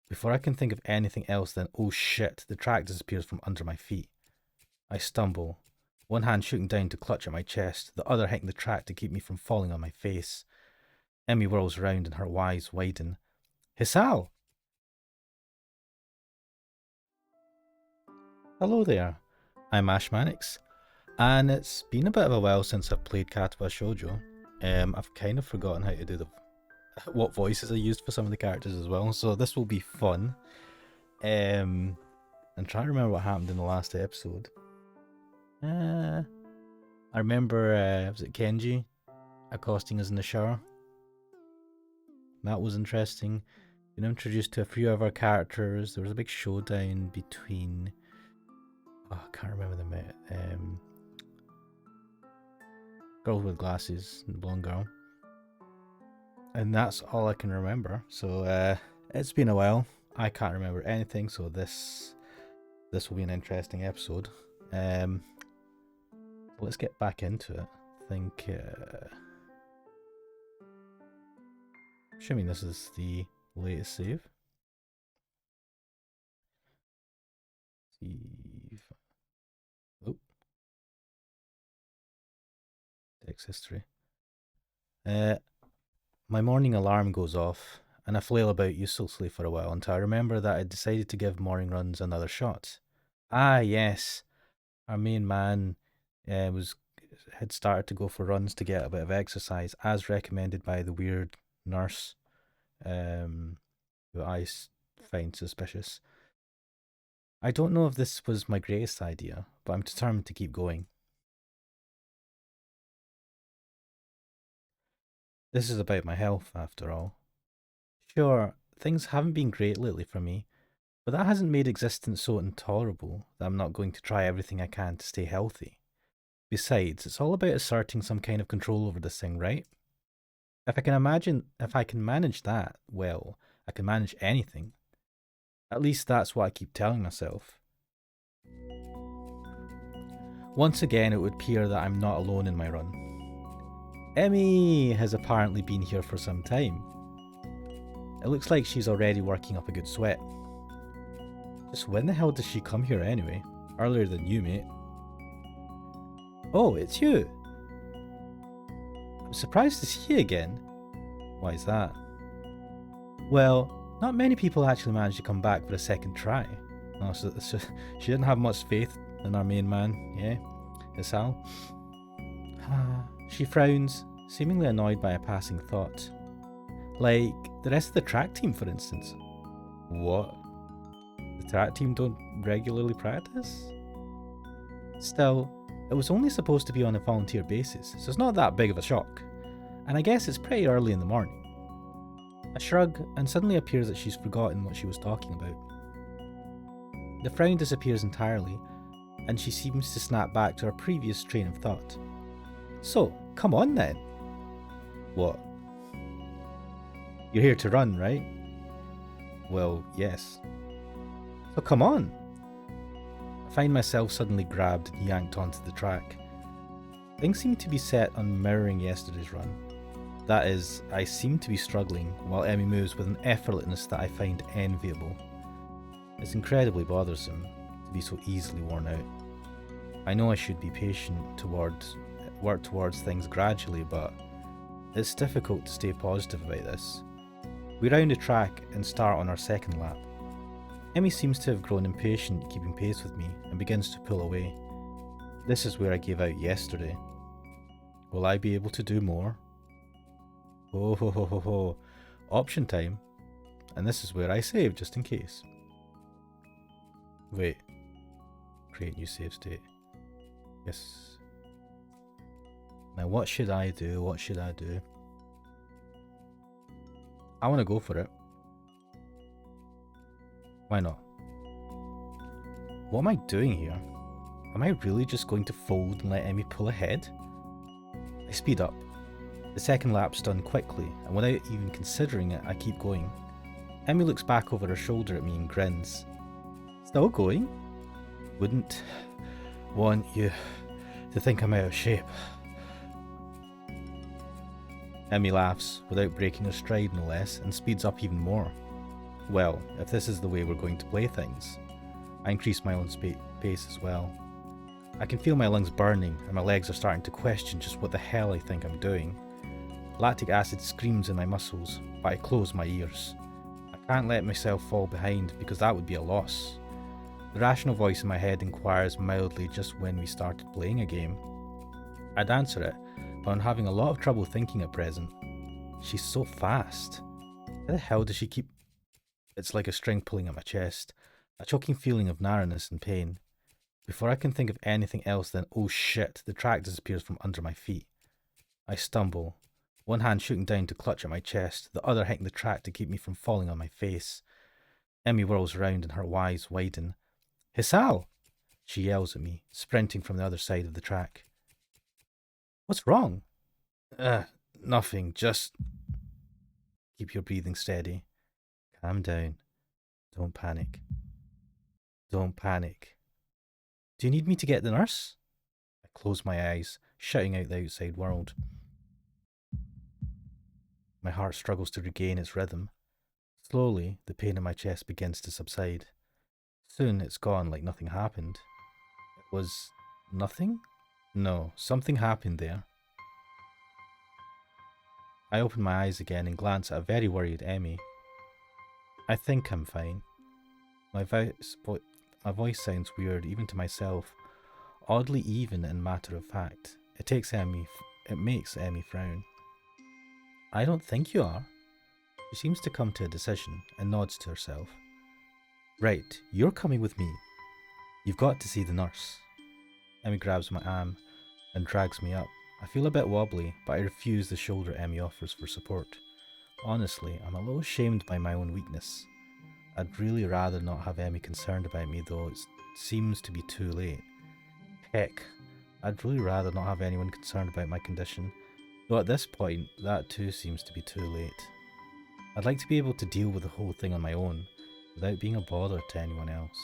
Before I can think of anything else, then oh shit, the track disappears from under my feet. I stumble, one hand shooting down to clutch at my chest, the other hitting the track to keep me from falling on my face. Emmy whirls around and her eyes widen. Hisao! Hello there, I'm Ashmanix, and it's been a bit of a while since I've played Katawa Shoujo. I've kind of forgotten how to do what voices I used for some of the characters as well, so this will be fun. I'm trying to remember what happened in the last episode. I remember, was it Kenji accosting us in the shower? That was interesting. Been introduced to a few of our characters. There was a big showdown between... Oh, I can't remember the girl with glasses and the blonde girl. And that's all I can remember. So it's been a while. I can't remember anything, so this will be an interesting episode. Let's get back into it. I think... assuming this is the latest save. Save. Oh. Text history. My morning alarm goes off, and I flail about uselessly for a while until I remember that I decided to give morning runs another shot. Ah, yes. Our main man had started to go for runs to get a bit of exercise, as recommended by the weird nurse, who I find suspicious. I don't know if this was my greatest idea, but I'm determined to keep going. This is about my health, after all. Sure, things haven't been great lately for me, but that hasn't made existence so intolerable that I'm not going to try everything I can to stay healthy. Besides, it's all about asserting some kind of control over this thing, right? If I can manage that, well, I can manage anything. At least that's what I keep telling myself. Once again, it would appear that I'm not alone in my run. Emmy has apparently been here for some time. It looks like she's already working up a good sweat. Just when the hell does she come here anyway? Earlier than you, mate. Oh, it's you. I'm surprised to see you again. Why is that? Well, not many people actually manage to come back for a second try. Oh, so she didn't have much faith in our main man, yeah? Hisao. She frowns, seemingly annoyed by a passing thought. Like the rest of the track team, for instance. What? The track team don't regularly practice? Still, it was only supposed to be on a volunteer basis, so it's not that big of a shock. And I guess it's pretty early in the morning. I shrug, and suddenly appears that she's forgotten what she was talking about. The frown disappears entirely, and she seems to snap back to her previous train of thought. So, come on then. What? You're here to run, right? Well, yes. So come on. I find myself suddenly grabbed and yanked onto the track. Things seem to be set on mirroring yesterday's run. That is, I seem to be struggling while Emmy moves with an effortlessness that I find enviable. It's incredibly bothersome to be so easily worn out. I know I should be patient work towards things gradually, but it's difficult to stay positive about this. We round the track and start on our second lap. Emmy seems to have grown impatient keeping pace with me and begins to pull away. This is where I gave out yesterday. Will I be able to do more? Oh ho ho ho ho. Option time. And this is where I save just in case. Wait. Create new save state. Yes. Now what should I do? What should I do? I want to go for it. Why not? What am I doing here? Am I really just going to fold and let Emmy pull ahead? I speed up. The second lap's done quickly, and without even considering it, I keep going. Emmy looks back over her shoulder at me and grins. Still going? Wouldn't want you to think I'm out of shape. Emmy laughs, without breaking her stride no less, and speeds up even more. Well, if this is the way we're going to play things. I increase my own pace as well. I can feel my lungs burning and my legs are starting to question just what the hell I think I'm doing. Lactic acid screams in my muscles, but I close my ears. I can't let myself fall behind because that would be a loss. The rational voice in my head inquires mildly just when we started playing a game. I'd answer it, but I'm having a lot of trouble thinking at present. She's so fast. How the hell does she keep... It's like a string pulling at my chest, a choking feeling of narrowness and pain. Before I can think of anything else then, oh shit, the track disappears from under my feet. I stumble, one hand shooting down to clutch at my chest, the other hitting the track to keep me from falling on my face. Emmy whirls around and her eyes widen. Hisao! She yells at me, sprinting from the other side of the track. What's wrong? Nothing, just... Keep your breathing steady. Calm down. Don't panic. Don't panic. Do you need me to get the nurse? I close my eyes, shutting out the outside world. My heart struggles to regain its rhythm. Slowly, the pain in my chest begins to subside. Soon it's gone like nothing happened. It was... nothing? No, something happened there. I open my eyes again and glance at a very worried Emmy. I think I'm fine. My voice sounds weird even to myself, oddly even and matter of fact. It makes Emmy frown. I don't think you are. She seems to come to a decision and nods to herself. Right, you're coming with me. You've got to see the nurse. Emmy grabs my arm and drags me up. I feel a bit wobbly, but I refuse the shoulder Emmy offers for support. Honestly, I'm a little shamed by my own weakness. I'd really rather not have Emmy concerned about me, though it seems to be too late. Heck, I'd really rather not have anyone concerned about my condition, though at this point, that too seems to be too late. I'd like to be able to deal with the whole thing on my own, without being a bother to anyone else.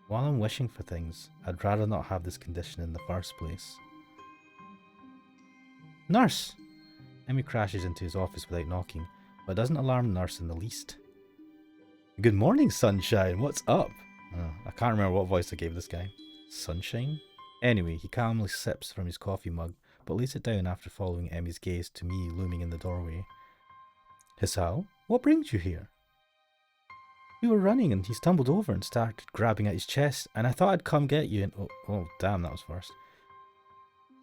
While I'm wishing for things, I'd rather not have this condition in the first place. Nurse! Emmy crashes into his office without knocking, but doesn't alarm the nurse in the least. Good morning, Sunshine. What's up? I can't remember what voice I gave this guy. Sunshine? Anyway, he calmly sips from his coffee mug, but lays it down after following Emmy's gaze to me looming in the doorway. Hisao, what brings you here? We were running and he stumbled over and started grabbing at his chest, and I thought I'd come get you and... Oh, damn, that was first.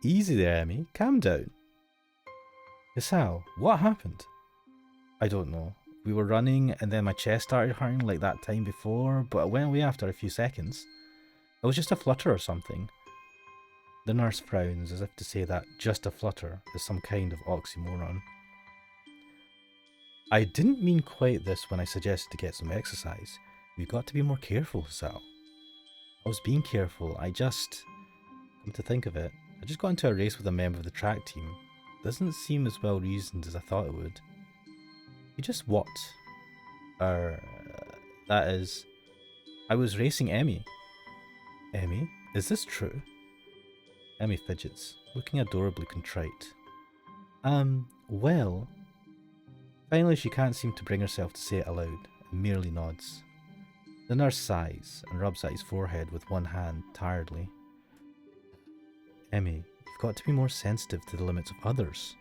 Easy there, Emmy. Calm down. Hisao, what happened? I don't know. We were running and then my chest started hurting like that time before, but it went away after a few seconds. It was just a flutter or something. The nurse frowns as if to say that just a flutter is some kind of oxymoron. I didn't mean quite this when I suggested to get some exercise. You've got to be more careful, Hisao. I was being careful, come to think of it, I just got into a race with a member of the track team. Doesn't seem as well reasoned as I thought it would. You just what? That is... I was racing Emmy. Emmy? Is this true? Emmy fidgets, looking adorably contrite. Well... Finally she can't seem to bring herself to say it aloud, and merely nods. The nurse sighs, and rubs at his forehead with one hand, tiredly. Emmy, you've got to be more sensitive to the limits of others.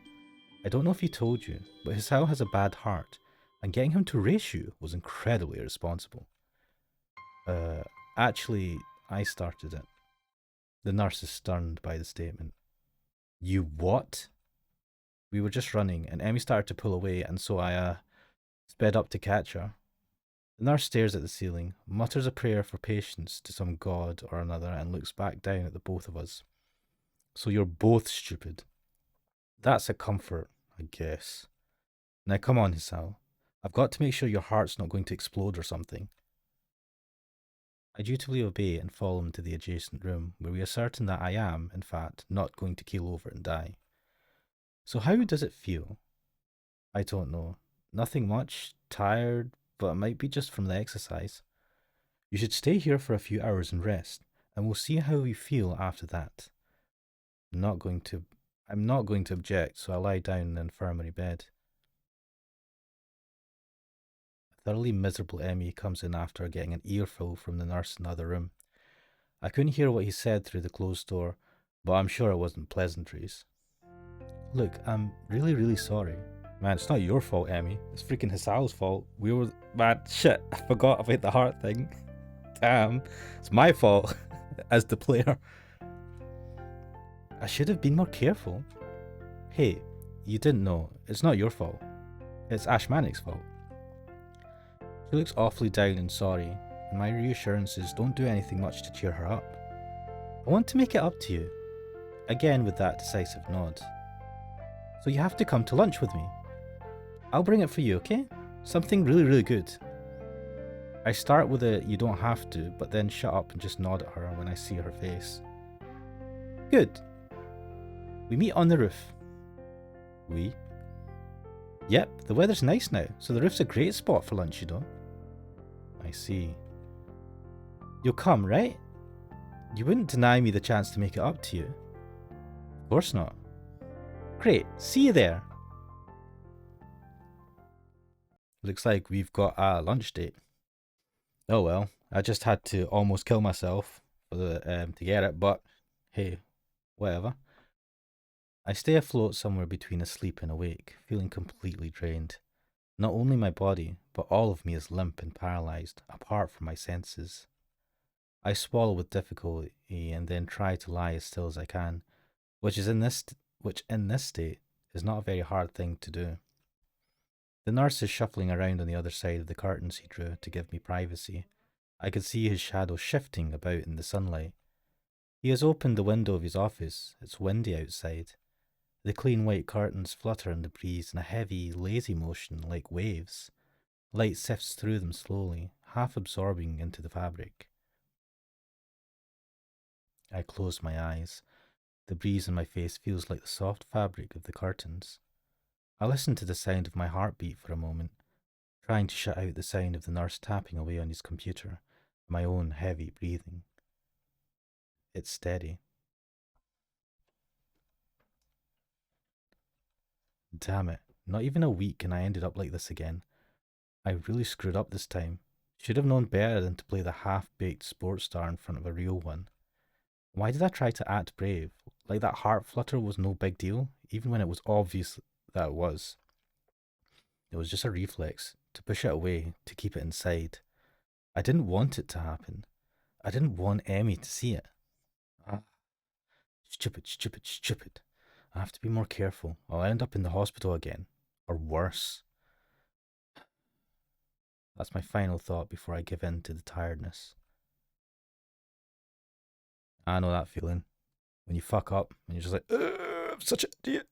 I don't know if he told you, but Hisao has a bad heart, and getting him to race you was incredibly irresponsible. Actually, I started it. The nurse is stunned by the statement. You what? We were just running, and Emmy started to pull away, and so I, sped up to catch her. The nurse stares at the ceiling, mutters a prayer for patience to some god or another, and looks back down at the both of us. So you're both stupid. That's a comfort, I guess. Now come on, Hisao. I've got to make sure your heart's not going to explode or something. I dutifully obey and follow him to the adjacent room, where we are certain that I am, in fact, not going to keel over and die. So how does it feel? I don't know. Nothing much, tired, but it might be just from the exercise. You should stay here for a few hours and rest, and we'll see how you feel after that. I'm not going to object, so I lie down in the infirmary bed. Thoroughly miserable Emmy comes in after getting an earful from the nurse in the other room. I couldn't hear what he said through the closed door, but I'm sure it wasn't pleasantries. Look, I'm really, really sorry. Man, it's not your fault, Emmy. It's freaking Hasal's fault. Man, shit, I forgot about the heart thing. Damn, it's my fault as the player. I should have been more careful. Hey, you didn't know. It's not your fault. It's Ashmanix's fault. She looks awfully down and sorry, and my reassurances don't do anything much to cheer her up. I want to make it up to you. Again with that decisive nod. So you have to come to lunch with me. I'll bring it for you, okay? Something really, really good. I start with a you don't have to, but then shut up and just nod at her when I see her face. Good. We meet on the roof. We? Yep, the weather's nice now, so the roof's a great spot for lunch, you know. I see. You'll come, right? You wouldn't deny me the chance to make it up to you. Of course not. Great, see you there. Looks like we've got a lunch date. Oh well, I just had to almost kill myself for to get it, but hey, whatever. I stay afloat somewhere between asleep and awake, feeling completely drained. Not only my body, but all of me is limp and paralysed, apart from my senses. I swallow with difficulty and then try to lie as still as I can, which in this state is not a very hard thing to do. The nurse is shuffling around on the other side of the curtains he drew to give me privacy. I could see his shadow shifting about in the sunlight. He has opened the window of his office. It's windy outside. The clean white curtains flutter in the breeze in a heavy, lazy motion like waves. Light sifts through them slowly, half absorbing into the fabric. I close my eyes. The breeze in my face feels like the soft fabric of the curtains. I listen to the sound of my heartbeat for a moment, trying to shut out the sound of the nurse tapping away on his computer, and my own heavy breathing. It's steady. Damn it, not even a week and I ended up like this again. I really screwed up this time. Should have known better than to play the half-baked sports star in front of a real one. Why did I try to act brave? Like that heart flutter was no big deal, even when it was obvious that it was. It was just a reflex, to push it away, to keep it inside. I didn't want it to happen. I didn't want Emmy to see it. Stupid, stupid, stupid. I have to be more careful. I'll end up in the hospital again. Or worse. That's my final thought before I give in to the tiredness. I know that feeling. When you fuck up and you're just like, I'm such an idiot.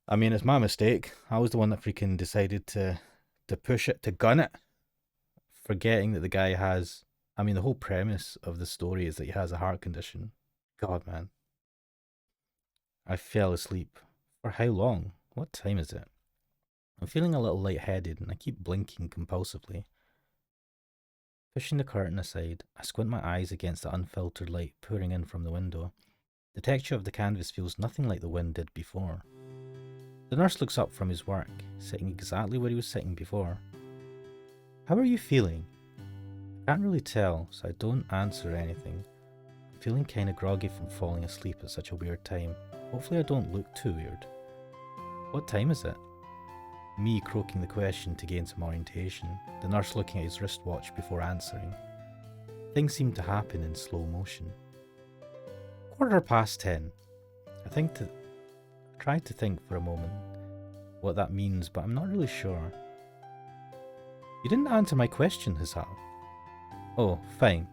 I mean, it's my mistake. I was the one that freaking decided to push it, to gun it. Forgetting that the guy has... I mean, the whole premise of the story is that he has a heart condition. God, man. I fell asleep. For how long? What time is it? I'm feeling a little lightheaded and I keep blinking compulsively. Pushing the curtain aside, I squint my eyes against the unfiltered light pouring in from the window. The texture of the canvas feels nothing like the wind did before. The nurse looks up from his work, sitting exactly where he was sitting before. How are you feeling? I can't really tell, so I don't answer anything. I'm feeling kinda groggy from falling asleep at such a weird time. Hopefully I don't look too weird. What time is it? Me croaking the question to gain some orientation, the nurse looking at his wristwatch before answering. Things seem to happen in slow motion. 10:15. I tried to think for a moment what that means, but I'm not really sure. You didn't answer my question, Hasal. Oh, fine.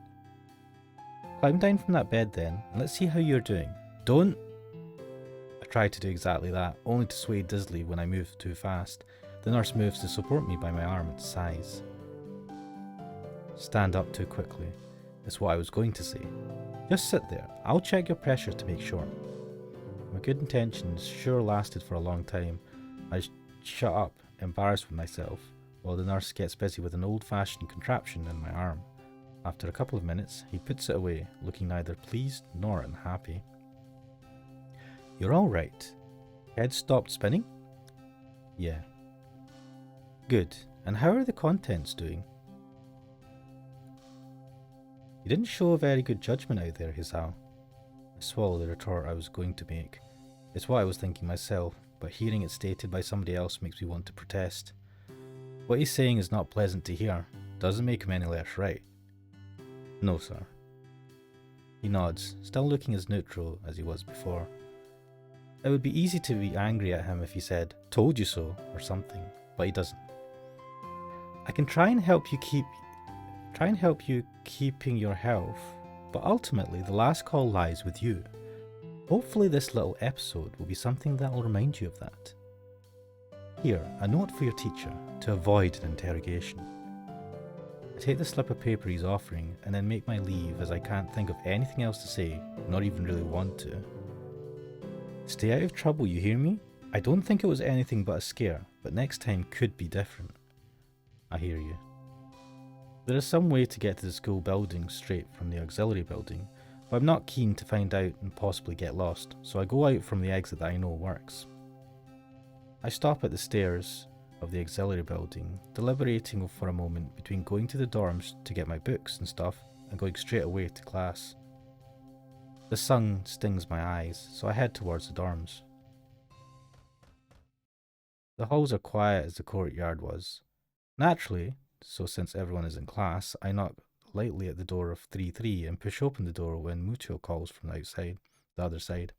Climb down from that bed then, and let's see how you're doing. Don't... I tried to do exactly that, only to sway dizzily when I moved too fast. The nurse moves to support me by my arm and sighs. Stand up too quickly, is what I was going to say. Just sit there, I'll check your pressure to make sure. My good intentions sure lasted for a long time. I shut up, embarrassed with myself, while the nurse gets busy with an old-fashioned contraption in my arm. After a couple of minutes, he puts it away, looking neither pleased nor unhappy. You're all right. Head stopped spinning? Yeah. Good. And how are the contents doing? You didn't show a very good judgment out there, Hisao. I swallowed the retort I was going to make. It's what I was thinking myself, but hearing it stated by somebody else makes me want to protest. What he's saying is not pleasant to hear. Doesn't make him any less right. No, sir. He nods, still looking as neutral as he was before. It would be easy to be angry at him if he said, "Told you so," or something, but he doesn't. I can try and help you keeping your health, but ultimately the last call lies with you. Hopefully this little episode will be something that will remind you of that. Here, a note for your teacher, to avoid an interrogation. I take the slip of paper he's offering and then make my leave as I can't think of anything else to say, not even really want to. Stay out of trouble, you hear me? I don't think it was anything but a scare, but next time could be different. I hear you. There is some way to get to the school building straight from the auxiliary building, but I'm not keen to find out and possibly get lost, so I go out from the exit that I know works. I stop at the stairs of the auxiliary building, deliberating for a moment between going to the dorms to get my books and stuff and going straight away to class. The sun stings my eyes, so I head towards the dorms. The halls are quiet as the courtyard was. Naturally, so since everyone is in class, I knock lightly at the door of 3-3 and push open the door when Mucho calls from the other side.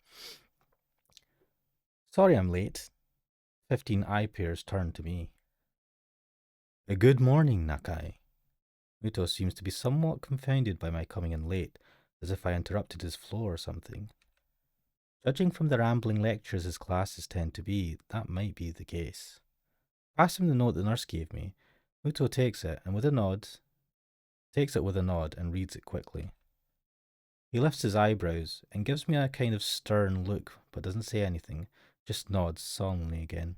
Sorry I'm late. 15 eye pairs turn to me. Good morning, Nakai. Muto seems to be somewhat confounded by my coming in late, as if I interrupted his flow or something. Judging from the rambling lectures his classes tend to be, that might be the case. Pass him the note the nurse gave me. Muto takes it with a nod and reads it quickly. He lifts his eyebrows and gives me a kind of stern look, but doesn't say anything, just nods solemnly again.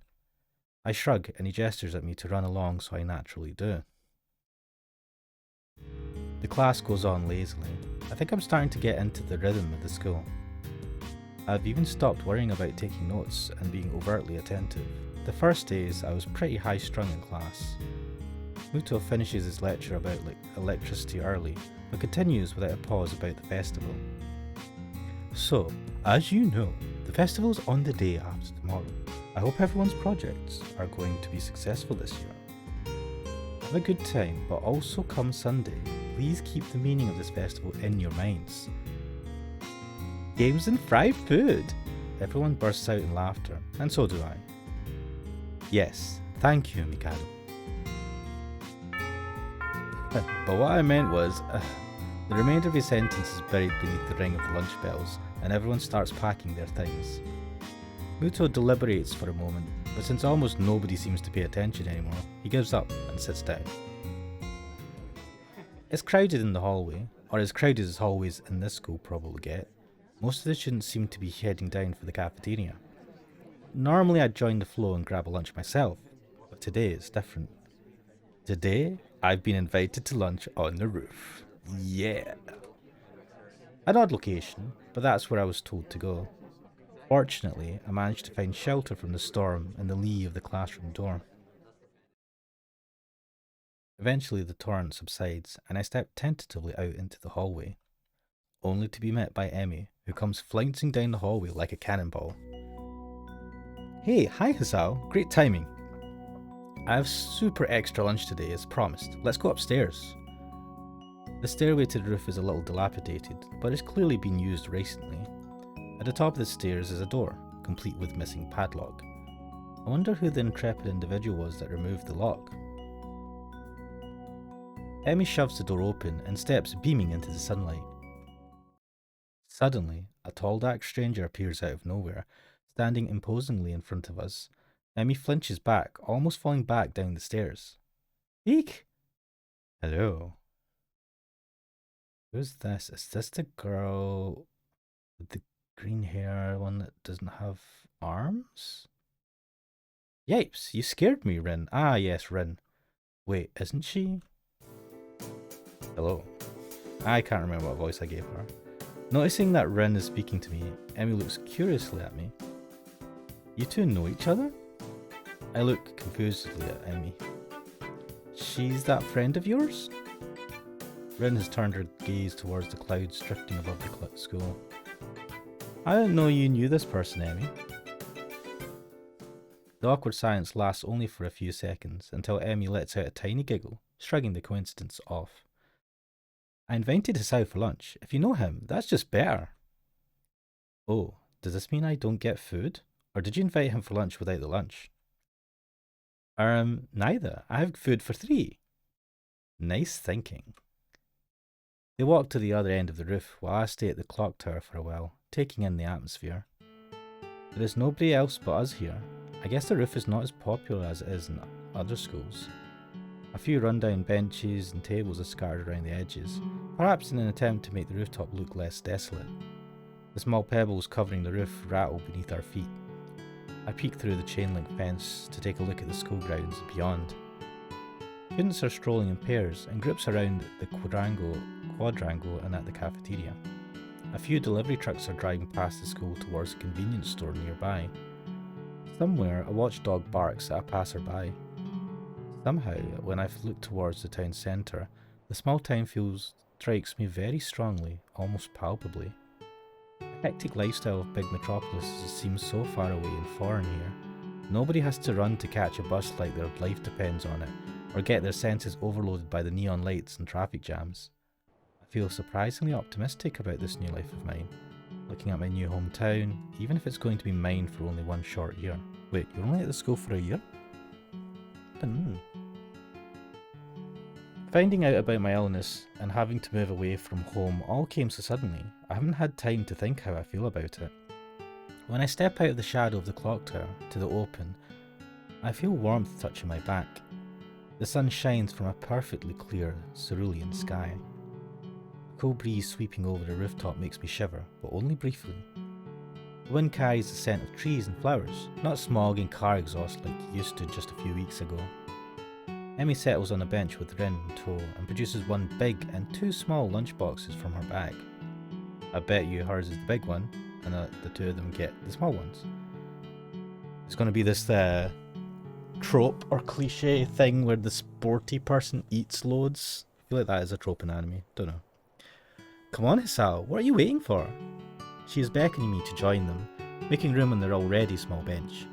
I shrug and he gestures at me to run along, so I naturally do. The class goes on lazily. I think I'm starting to get into the rhythm of the school. I've even stopped worrying about taking notes and being overtly attentive. The first days I was pretty high-strung in class. Muto finishes his lecture about electricity early, but continues without a pause about the festival. So, as you know, the festival's on the day after tomorrow. I hope everyone's projects are going to be successful this year. Have a good time, but also come Sunday, please keep the meaning of this festival in your minds. Games and fried food! Everyone bursts out in laughter, and so do I. Yes, thank you, Mikado. But what I meant was, the remainder of his sentence is buried beneath the ring of the lunch bells, and everyone starts packing their things. Muto deliberates for a moment, but since almost nobody seems to pay attention anymore, he gives up and sits down. It's crowded in the hallway, or as crowded as hallways in this school probably get. Most of the students seem to be heading down for the cafeteria. Normally I'd join the flow and grab a lunch myself, but today it's different. Today, I've been invited to lunch on the roof. Yeah! An odd location, but that's where I was told to go. Fortunately, I managed to find shelter from the storm in the lee of the classroom door. Eventually the torrent subsides, and I step tentatively out into the hallway, only to be met by Emmy, who comes flouncing down the hallway like a cannonball. Hey, hi Hisao, great timing. I have super extra lunch today as promised. Let's go upstairs. The stairway to the roof is a little dilapidated, but it's clearly been used recently. At the top of the stairs is a door, complete with missing padlock. I wonder who the intrepid individual was that removed the lock. Emmy shoves the door open and steps beaming into the sunlight. Suddenly, a tall dark stranger appears out of nowhere, standing imposingly in front of us. Emmy flinches back, almost falling back down the stairs. Eek! Hello. Who's this? Is this the girl with the green hair, one that doesn't have arms? Yipes, you scared me, Rin. Ah, yes, Rin. Wait, isn't she? Hello. I can't remember what voice I gave her. Noticing that Rin is speaking to me, Emmy looks curiously at me. You two know each other? I look confusedly at Emmy. She's that friend of yours? Ren has turned her gaze towards the clouds drifting above the school. I didn't know you knew this person, Emmy. The awkward silence lasts only for a few seconds, until Emmy lets out a tiny giggle, shrugging the coincidence off. I invited us out for lunch. If you know him, that's just better. Oh, does this mean I don't get food? Or did you invite him for lunch without the lunch? Neither. I have food for 3. Nice thinking. They walk to the other end of the roof while I stay at the clock tower for a while, taking in the atmosphere. There is nobody else but us here. I guess the roof is not as popular as it is in other schools. A few rundown benches and tables are scattered around the edges, perhaps in an attempt to make the rooftop look less desolate. The small pebbles covering the roof rattle beneath our feet. I peek through the chain-link fence to take a look at the school grounds beyond. Students are strolling in pairs and groups around the quadrangle and at the cafeteria. A few delivery trucks are driving past the school towards a convenience store nearby. Somewhere, a watchdog barks at a passerby. Somehow, when I look towards the town centre, the small town feel strikes me very strongly, almost palpably. The hectic lifestyle of big metropolises seems so far away and foreign here. Nobody has to run to catch a bus like their life depends on it, or get their senses overloaded by the neon lights and traffic jams. I feel surprisingly optimistic about this new life of mine, looking at my new hometown, even if it's going to be mine for only one short year. Wait, you're only at the school for a year? Finding out about my illness and having to move away from home all came so suddenly, I haven't had time to think how I feel about it. When I step out of the shadow of the clock tower to the open, I feel warmth touching my back. The sun shines from a perfectly clear cerulean sky. The cool breeze sweeping over the rooftop makes me shiver, but only briefly. The wind carries the scent of trees and flowers, not smog and car exhaust like it used to just a few weeks ago. Emmy settles on a bench with Ren in tow and produces one big and 2 small lunchboxes from her bag. I bet you hers is the big one, and the 2 of them get the small ones. It's going to be this trope or cliche thing where the sporty person eats loads. I feel like that is a trope in anime. Don't know. Come on, Hisao, what are you waiting for? She is beckoning me to join them, making room on their already small bench.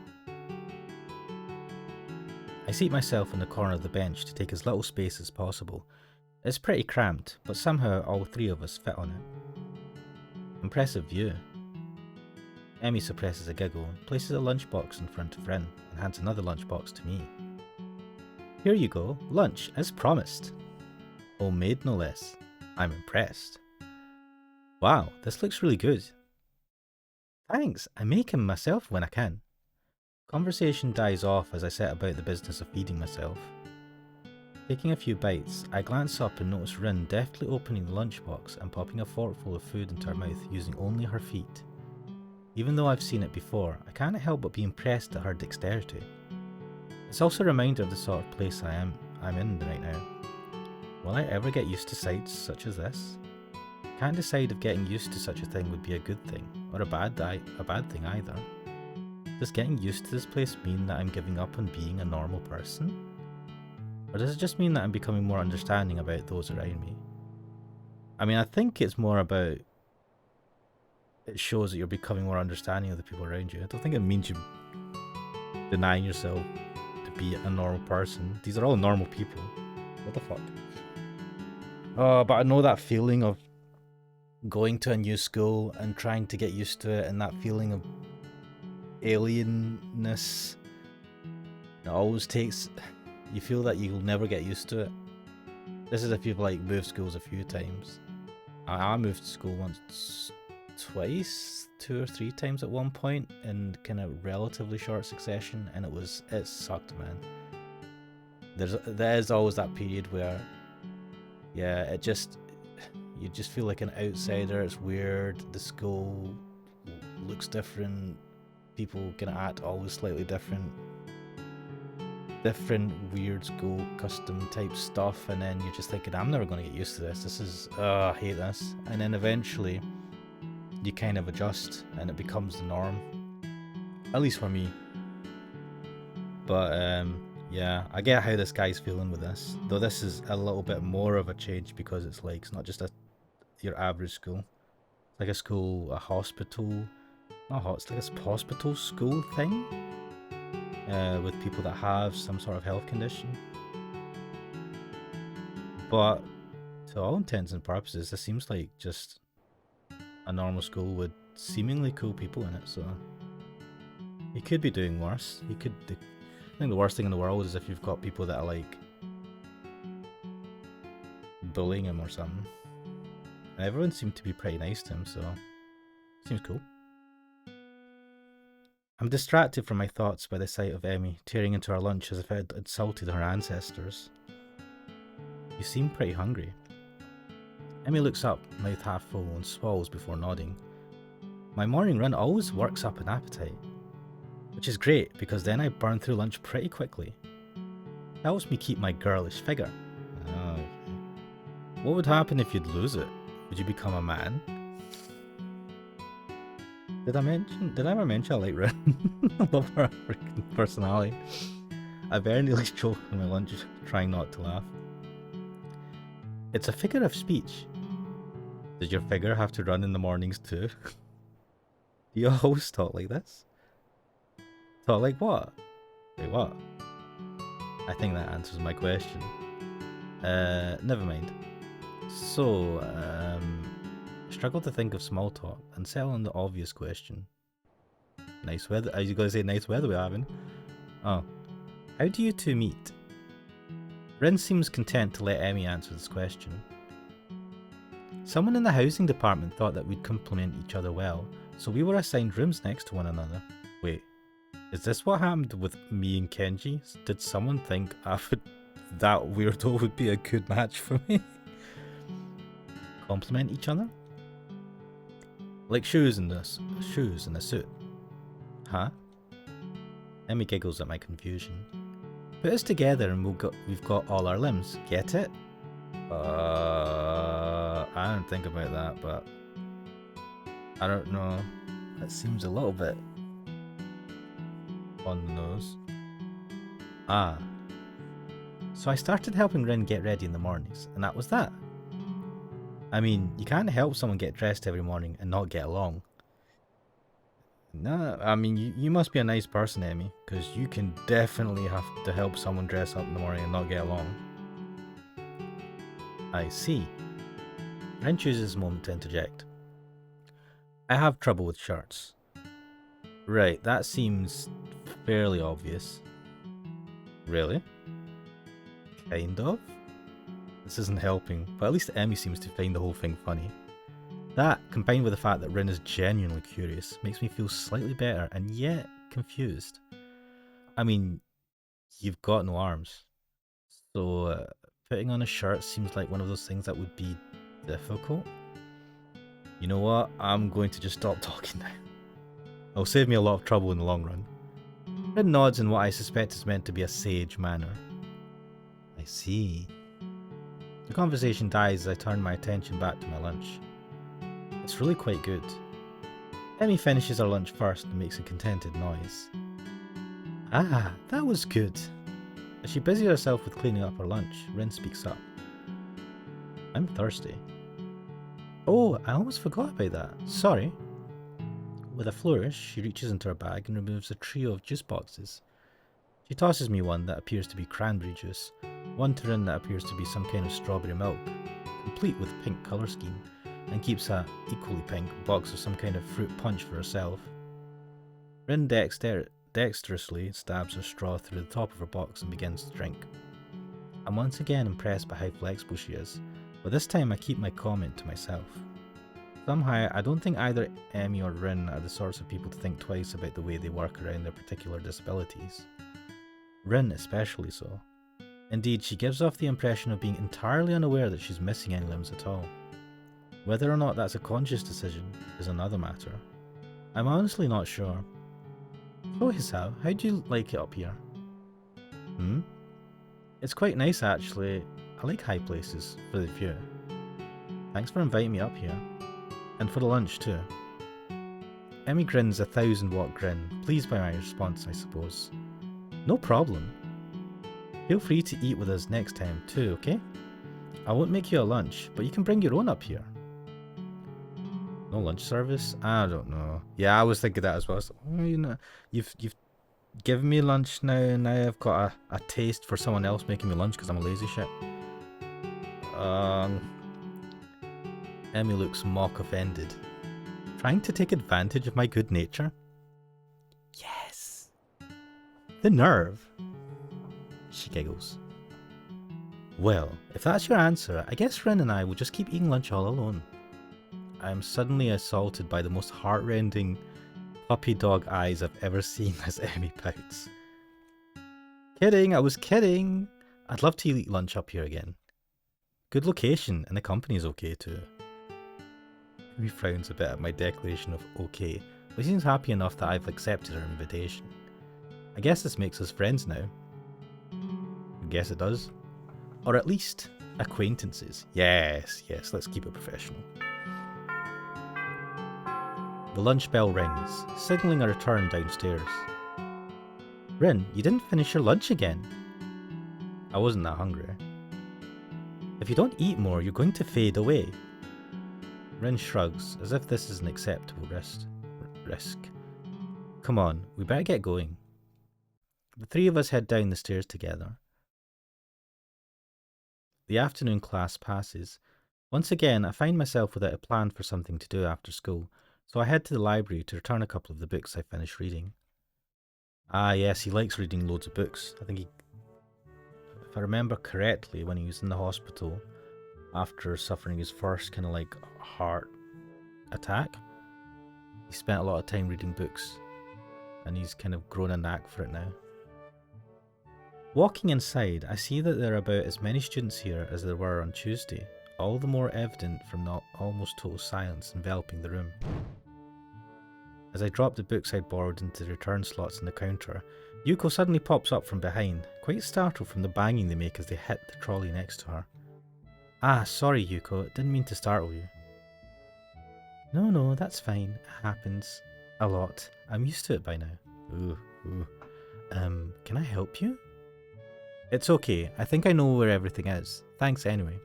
I seat myself in the corner of the bench to take as little space as possible. It's pretty cramped, but somehow all 3 of us fit on it. Impressive view. Emmy suppresses a giggle and places a lunchbox in front of Ren and hands another lunchbox to me. Here you go, lunch as promised. Homemade no less. I'm impressed. Wow, this looks really good. Thanks, I make him myself when I can. Conversation dies off as I set about the business of feeding myself. Taking a few bites, I glance up and notice Rin deftly opening the lunchbox and popping a forkful of food into her mouth using only her feet. Even though I've seen it before, I can't help but be impressed at her dexterity. It's also a reminder of the sort of place I'm in right now. Will I ever get used to sights such as this? I can't decide if getting used to such a thing would be a good thing, or a bad thing either. Does getting used to this place mean that I'm giving up on being a normal person? Or does it just mean that I'm becoming more understanding about those around me? I mean, I think it's more about it shows that you're becoming more understanding of the people around you. I don't think it means you're denying yourself to be a normal person. These are all normal people. What the fuck? Oh, but I know that feeling of going to a new school and trying to get used to it, and that feeling of alienness. It always takes... You feel that you'll never get used to it. This is if you've like moved schools a few times. I moved school twice, 2 or 3 times at one point in kind of relatively short succession, and it sucked, man. There's always that period where, yeah, you just feel like an outsider. It's weird. The school looks different. People can act always slightly different weird school custom type stuff, and then you're just thinking, I'm never going to get used to this. This is, I hate this. And then eventually you kind of adjust and it becomes the norm, at least for me. But Yeah, I get how this guy's feeling with this. Though this is a little bit more of a change because it's like, it's not just your average school. It's like a school, a hospital. It's like a hospital school thing. With people that have some sort of health condition. But to all intents and purposes, this seems like just a normal school with seemingly cool people in it, so he could be doing worse. I think the worst thing in the world is if you've got people that are like bullying him or something. And everyone seemed to be pretty nice to him, so seems cool. I'm distracted from my thoughts by the sight of Emmy tearing into her lunch as if I had insulted her ancestors. You seem pretty hungry. Emmy looks up, mouth half full, and swallows before nodding. My morning run always works up an appetite, which is great because then I burn through lunch pretty quickly. It helps me keep my girlish figure. Oh, okay. What would happen if you'd lose it? Would you become a man? Did I ever mention I like Ren? I love her freaking personality. I very nearly choked on my lunch trying not to laugh. It's a figure of speech. Does your figure have to run in the mornings too? Do you always talk like this? Talk like what? Wait, what? I think that answers my question. Never mind. So, struggle to think of small talk and settle on the obvious question. Nice weather. Are you going to say nice weather we're having? Oh. How do you two meet? Ren seems content to let Emmy answer this question. Someone in the housing department thought that we'd complement each other well, so we were assigned rooms next to one another. Wait, is this what happened with me and Kenji? Did someone think that weirdo would be a good match for me? Complement each other? Like shoes in a suit. Huh? Emmy giggles at my confusion. Put us together and we've got all our limbs. Get it? I don't think about that, but I don't know. That seems a little bit on the nose. Ah. So I started helping Rin get ready in the mornings, and that was that. I mean, you can't help someone get dressed every morning and not get along. No, I mean, you must be a nice person, Emmy, because you can definitely have to help someone dress up in the morning and not get along. I see. Ren chooses a moment to interject. I have trouble with shirts. Right, that seems fairly obvious. Really? Kind of? This isn't helping, but at least Emmy seems to find the whole thing funny. That, combined with the fact that Rin is genuinely curious, makes me feel slightly better and yet confused. I mean, you've got no arms, so putting on a shirt seems like one of those things that would be difficult. You know what? I'm going to just stop talking now. It'll save me a lot of trouble in the long run. Rin nods in what I suspect is meant to be a sage manner. I see. The conversation dies as I turn my attention back to my lunch. It's really quite good. Emmy finishes her lunch first and makes a contented noise. Ah, that was good. As she busies herself with cleaning up her lunch, Rin speaks up. I'm thirsty. Oh, I almost forgot about that. Sorry. With a flourish, she reaches into her bag and removes a trio of juice boxes. She tosses me one that appears to be cranberry juice, one to Rin that appears to be some kind of strawberry milk, complete with pink colour scheme, and keeps a equally pink box of some kind of fruit punch for herself. Rin dexterously stabs her straw through the top of her box and begins to drink. I'm once again impressed by how flexible she is, but this time I keep my comment to myself. Somehow, I don't think either Emmy or Rin are the sorts of people to think twice about the way they work around their particular disabilities. Rin especially so. Indeed, she gives off the impression of being entirely unaware that she's missing any limbs at all. Whether or not that's a conscious decision is another matter. I'm honestly not sure. So Hisao, how do you like it up here? It's quite nice actually. I like high places for the view. Thanks for inviting me up here. And for the lunch too. Emmy grins a 1,000-watt grin, pleased by my response I suppose. No problem. Feel free to eat with us next time too, okay? I won't make you a lunch, but you can bring your own up here. No lunch service? I don't know. Yeah, I was thinking that as well. So, you know, you've given me lunch now, and now I've got a taste for someone else making me lunch because I'm a lazy shit. Emmy looks mock offended. Trying to take advantage of my good nature? Yes. The nerve. She giggles. Well, if that's your answer, I guess Ren and I will just keep eating lunch all alone. I am suddenly assaulted by the most heartrending puppy dog eyes I've ever seen as Emmy pouts. Kidding, I was kidding. I'd love to eat lunch up here again. Good location, and the company's okay too. Emmy frowns a bit at my declaration of okay, but seems happy enough that I've accepted her invitation. I guess this makes us friends now. I guess it does. Or at least, acquaintances. Yes, let's keep it professional. The lunch bell rings, signalling a return downstairs. Rin, you didn't finish your lunch again. I wasn't that hungry. If you don't eat more, you're going to fade away. Rin shrugs, as if this is an acceptable risk. Come on, we better get going. The three of us head down the stairs together. The afternoon class passes. Once again, I find myself without a plan for something to do after school, so I head to the library to return a couple of the books I finished reading. Ah yes, he likes reading loads of books. I think if I remember correctly, when he was in the hospital after suffering his first kind of like heart attack, he spent a lot of time reading books, and he's kind of grown a knack for it now. Walking inside, I see that there are about as many students here as there were on Tuesday, all the more evident from the almost total silence enveloping the room. As I drop the books I'd borrowed into the return slots in the counter, Yuko suddenly pops up from behind, quite startled from the banging they make as they hit the trolley next to her. Ah, sorry Yuko, didn't mean to startle you. No, that's fine. It happens. A lot. I'm used to it by now. Ooh. Can I help you? It's okay. I think I know where everything is. Thanks anyway.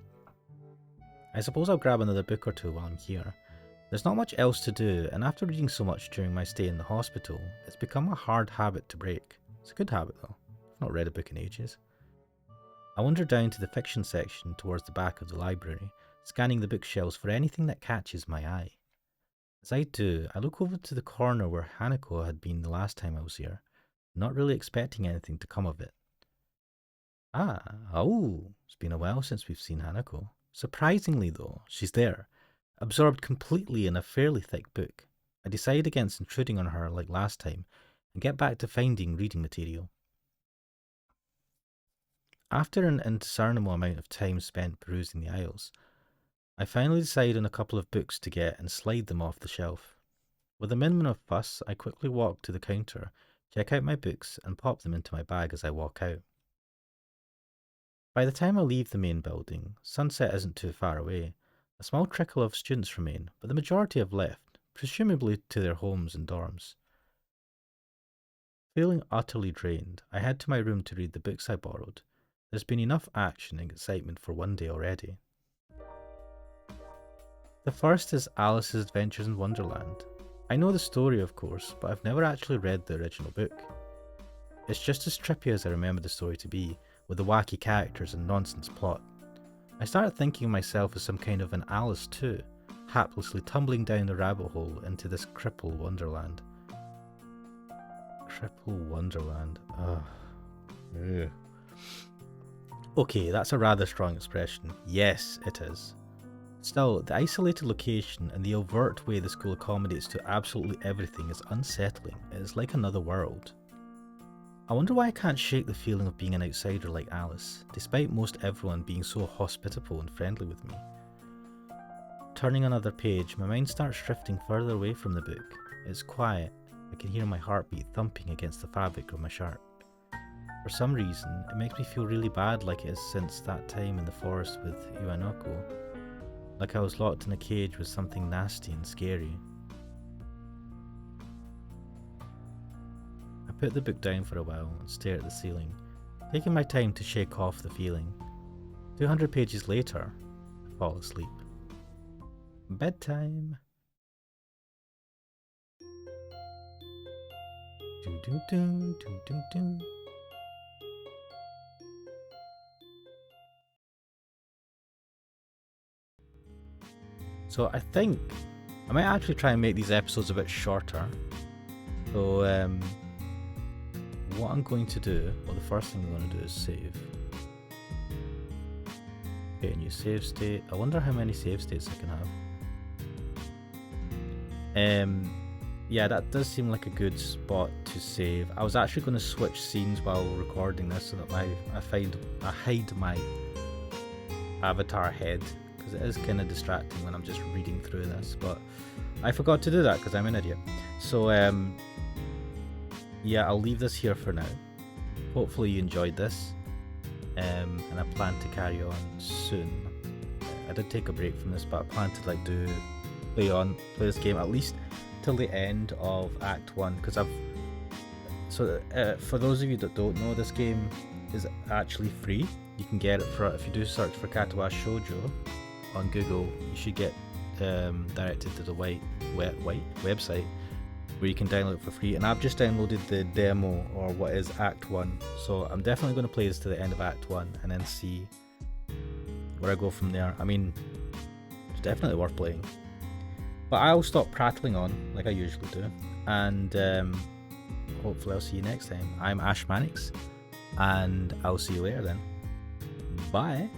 I suppose I'll grab another book or two while I'm here. There's not much else to do, and after reading so much during my stay in the hospital, it's become a hard habit to break. It's a good habit though. I've not read a book in ages. I wander down to the fiction section towards the back of the library, scanning the bookshelves for anything that catches my eye. As I do, I look over to the corner where Hanako had been the last time I was here, not really expecting anything to come of it. It's been a while since we've seen Hanako. Surprisingly though, she's there, absorbed completely in a fairly thick book. I decide against intruding on her like last time, and get back to finding reading material. After an indiscernible amount of time spent perusing the aisles, I finally decide on a couple of books to get and slide them off the shelf. With a minimum of fuss, I quickly walk to the counter, check out my books, and pop them into my bag as I walk out. By the time I leave the main building, sunset isn't too far away. A small trickle of students remain, but the majority have left, presumably to their homes and dorms. Feeling utterly drained, I head to my room to read the books I borrowed. There's been enough action and excitement for one day already. The first is Alice's Adventures in Wonderland. I know the story, of course, but I've never actually read the original book. It's just as trippy as I remember the story to be, with the wacky characters and nonsense plot. I started thinking of myself as some kind of an Alice too, haplessly tumbling down the rabbit hole into this cripple wonderland. Cripple wonderland. Ugh. Okay, that's a rather strong expression. Yes, it is. Still, the isolated location and the overt way the school accommodates to absolutely everything is unsettling. It is like another world. I wonder why I can't shake the feeling of being an outsider like Alice, despite most everyone being so hospitable and friendly with me. Turning another page, my mind starts drifting further away from the book. It's quiet. I can hear my heartbeat thumping against the fabric of my shirt. For some reason, it makes me feel really bad, like it is since that time in the forest with Iwanoko. Like I was locked in a cage with something nasty and scary. I put the book down for a while and stare at the ceiling, taking my time to shake off the feeling. 200 pages later, I fall asleep. Bedtime. Doo doo doo doo doo doo. So I think I might actually try and make these episodes a bit shorter. So what I'm going to do, well, the first thing I'm going to do is save. Okay, new save state. I wonder how many save states I can have. Yeah, that does seem like a good spot to save. I was actually going to switch scenes while recording this so that I hide my avatar head, because it is kind of distracting when I'm just reading through this, but I forgot to do that because I'm an idiot. So yeah, I'll leave this here for now. Hopefully you enjoyed this, and I plan to carry on soon. I did take a break from this, but I plan to play this game at least till the end of Act 1, because for those of you that don't know, this game is actually free. You can get it if you do search for Katawa Shoujo on Google, you should get directed to the website where you can download it for free, and I've just downloaded the demo, or what is Act 1, so I'm definitely going to play this to the end of Act 1 and then see where I go from there. I mean, it's definitely worth playing. But I'll stop prattling on like I usually do, and hopefully I'll see you next time. I'm Ashmanix, and I'll see you later then. Bye!